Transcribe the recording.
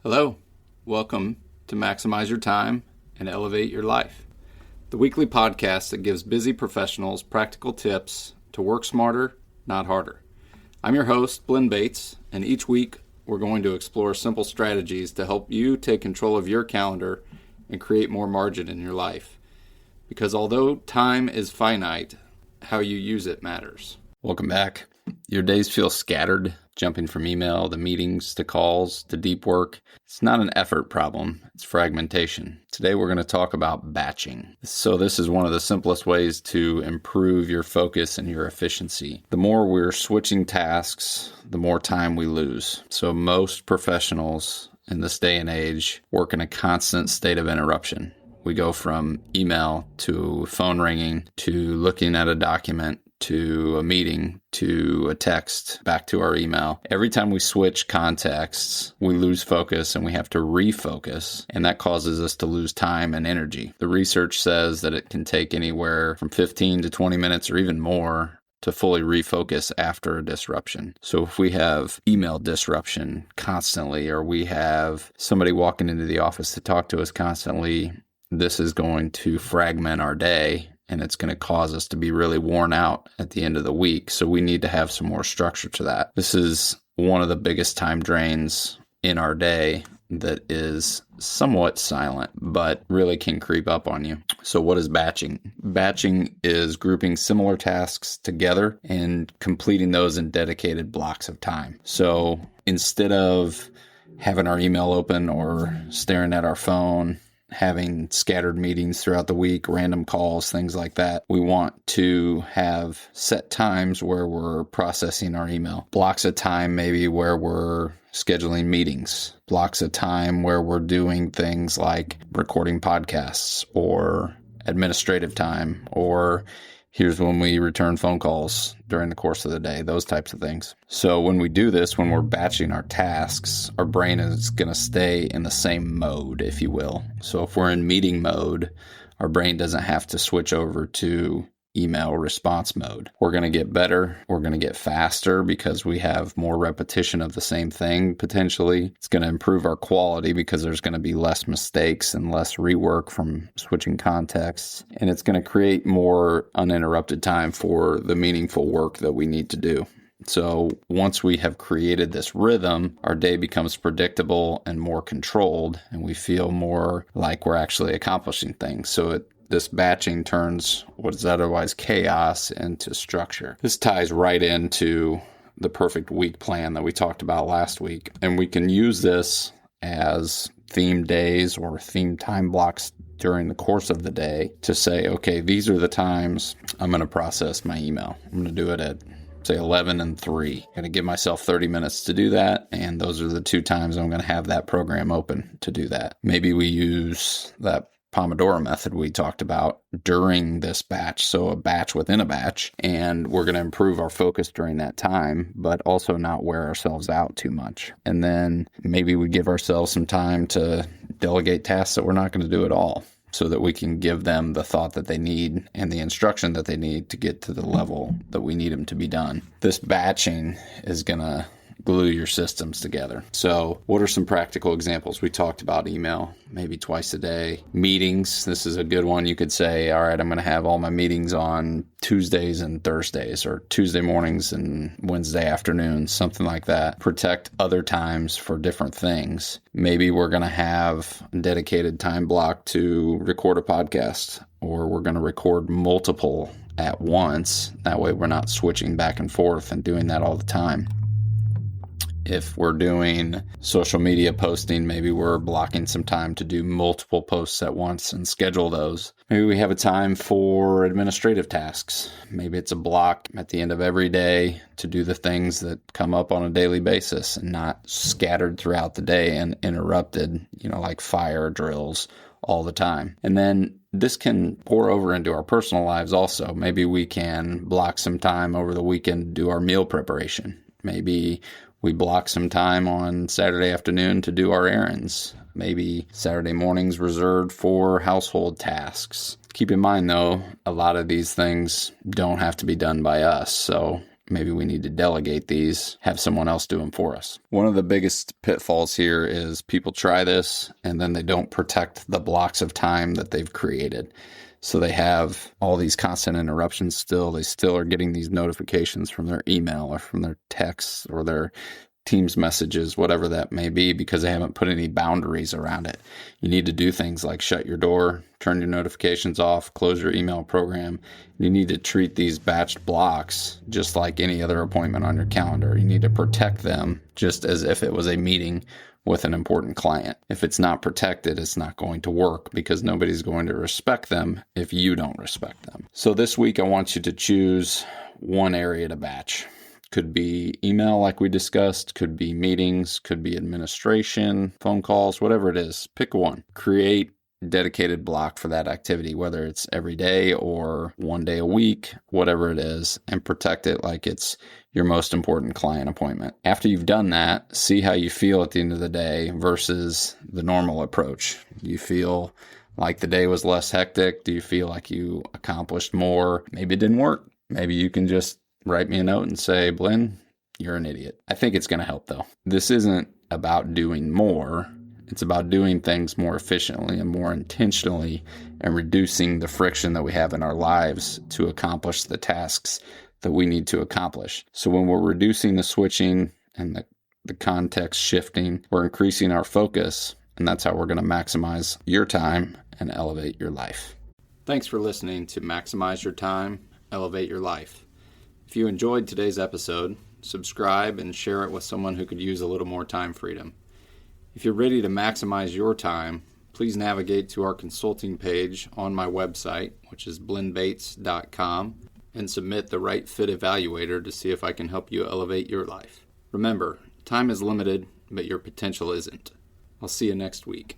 Hello, welcome to Maximize Your Time and Elevate Your Life, the weekly podcast that gives busy professionals practical tips to work smarter, not harder. I'm your host, Blinn Bates, and each week we're going to explore simple strategies to help you take control of your calendar and create more margin in your life. Because although time is finite, how you use it matters. Welcome back. Your days feel scattered, jumping from email to meetings to calls to deep work. It's not an effort problem, it's fragmentation. Today we're going to talk about batching. So this is one of the simplest ways to improve your focus and your efficiency. The more we're switching tasks, the more time we lose. So most professionals in this day and age work in a constant state of interruption. We go from email to phone ringing to looking at a document to a meeting, to a text, back to our email. Every time we switch contexts, we lose focus and we have to refocus, and that causes us to lose time and energy. The research says that it can take anywhere from 15 to 20 minutes or even more to fully refocus after a disruption. So if we have email disruption constantly, or we have somebody walking into the office to talk to us constantly, this is going to fragment our day. And it's going to cause us to be really worn out at the end of the week. So we need to have some more structure to that. This is one of the biggest time drains in our day that is somewhat silent, but really can creep up on you. So what is batching? Batching is grouping similar tasks together and completing those in dedicated blocks of time. So instead of having our email open or staring at our phone, having scattered meetings throughout the week, random calls, things like that, we want to have set times where we're processing our email. Blocks of time maybe where we're scheduling meetings. Blocks of time where we're doing things like recording podcasts or administrative time, or here's when we return phone calls during the course of the day, those types of things. So when we do this, when we're batching our tasks, our brain is going to stay in the same mode, if you will. So if we're in meeting mode, our brain doesn't have to switch over to email response mode. We're going to get better. We're going to get faster because we have more repetition of the same thing, potentially. It's going to improve our quality because there's going to be less mistakes and less rework from switching contexts. And it's going to create more uninterrupted time for the meaningful work that we need to do. So once we have created this rhythm, our day becomes predictable and more controlled, and we feel more like we're actually accomplishing things. So this batching turns what is otherwise chaos into structure. This ties right into the perfect week plan that we talked about last week. And we can use this as themed days or themed time blocks during the course of the day to say, okay, these are the times I'm going to process my email. I'm going to do it at say 11 and 3. I'm going to give myself 30 minutes to do that. And those are the two times I'm going to have that program open to do that. Maybe we use that Pomodoro method we talked about during this batch. So a batch within a batch, and we're going to improve our focus during that time, but also not wear ourselves out too much. And then maybe we give ourselves some time to delegate tasks that we're not going to do at all, so that we can give them the thought that they need and the instruction that they need to get to the level that we need them to be done. This batching is going to glue your systems together. So what are some practical examples? We talked about email, maybe twice a day. Meetings, this is a good one. You could say, all right, I'm going to have all my meetings on Tuesdays and Thursdays, or Tuesday mornings and Wednesday afternoons, something like that. Protect other times for different things. Maybe we're going to have a dedicated time block to record a podcast, or we're going to record multiple at once. That way we're not switching back and forth and doing that all the time. If we're doing social media posting, maybe we're blocking some time to do multiple posts at once and schedule those. Maybe we have a time for administrative tasks. Maybe it's a block at the end of every day to do the things that come up on a daily basis and not scattered throughout the day and interrupted, like fire drills all the time. And then this can pour over into our personal lives also. Maybe we can block some time over the weekend to do our meal preparation. Maybe we block some time on Saturday afternoon to do our errands. Maybe Saturday mornings reserved for household tasks. Keep in mind, though, a lot of these things don't have to be done by us. So maybe we need to delegate these, have someone else do them for us. One of the biggest pitfalls here is people try this and then they don't protect the blocks of time that they've created. So they have all these constant interruptions still. They still are getting these notifications from their email or from their texts or their Teams messages, whatever that may be, because they haven't put any boundaries around it. You need to do things like shut your door, turn your notifications off, close your email program. You need to treat these batched blocks just like any other appointment on your calendar. You need to protect them just as if it was a meeting with an important client. If it's not protected, it's not going to work because nobody's going to respect them if you don't respect them. So this week, I want you to choose one area to batch. Could be email like we discussed, could be meetings, could be administration, phone calls, whatever it is. Pick one. Create a dedicated block for that activity, whether it's every day or one day a week, whatever it is, and protect it like it's your most important client appointment. After you've done that, see how you feel at the end of the day versus the normal approach. Do you feel like the day was less hectic? Do you feel like you accomplished more? Maybe it didn't work. Maybe you can just write me a note and say, Blinn, you're an idiot. I think it's going to help, though. This isn't about doing more. It's about doing things more efficiently and more intentionally and reducing the friction that we have in our lives to accomplish the tasks that we need to accomplish. So when we're reducing the switching and the context shifting, we're increasing our focus, and that's how we're going to maximize your time and elevate your life. Thanks for listening to Maximize Your Time, Elevate Your Life. If you enjoyed today's episode, subscribe and share it with someone who could use a little more time freedom. If you're ready to maximize your time, please navigate to our consulting page on my website, which is blinnbates.com, and submit the right fit evaluator to see if I can help you elevate your life. Remember, time is limited, but your potential isn't. I'll see you next week.